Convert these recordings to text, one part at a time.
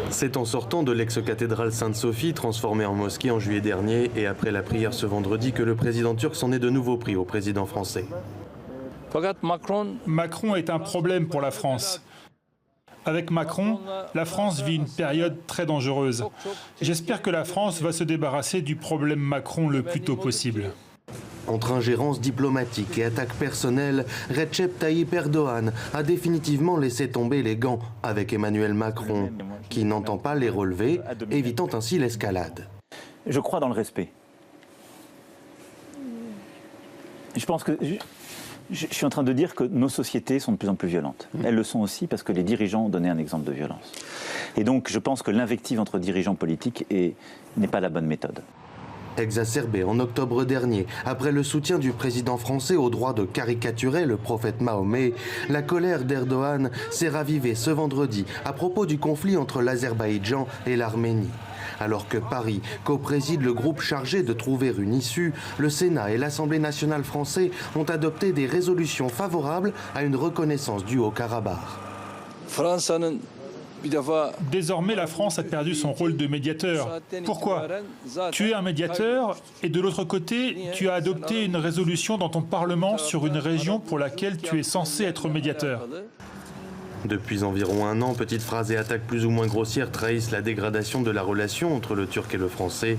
C'est en sortant de l'ex-cathédrale Sainte-Sophie, transformée en mosquée en juillet dernier, et après la prière ce vendredi, que le président turc s'en est de nouveau pris au président français. Macron est un problème pour la France. Avec Macron, la France vit une période très dangereuse. J'espère que la France va se débarrasser du problème Macron le plus tôt possible. Entre ingérence diplomatique et attaque personnelle, Recep Tayyip Erdogan a définitivement laissé tomber les gants avec Emmanuel Macron, qui n'entend pas les relever, évitant ainsi l'escalade. Je crois dans le respect. Je pense que... Je suis en train de dire que nos sociétés sont de plus en plus violentes. Elles le sont aussi parce que les dirigeants ont donné un exemple de violence. Et donc je pense que l'invective entre dirigeants politiques n'est pas la bonne méthode. Exacerbée en octobre dernier, après le soutien du président français au droit de caricaturer le prophète Mahomet, la colère d'Erdogan s'est ravivée ce vendredi à propos du conflit entre l'Azerbaïdjan et l'Arménie. Alors que Paris co-préside le groupe chargé de trouver une issue, le Sénat et l'Assemblée nationale français ont adopté des résolutions favorables à une reconnaissance du Haut-Karabakh. Désormais, la France a perdu son rôle de médiateur. Pourquoi? Tu es un médiateur et de l'autre côté, tu as adopté une résolution dans ton Parlement sur une région pour laquelle tu es censé être médiateur. Depuis environ un an, petites phrases et attaques plus ou moins grossières trahissent la dégradation de la relation entre le Turc et le Français.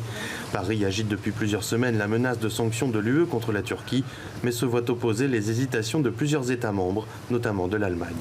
Paris agite depuis plusieurs semaines la menace de sanctions de l'UE contre la Turquie, mais se voit opposer les hésitations de plusieurs États membres, notamment de l'Allemagne.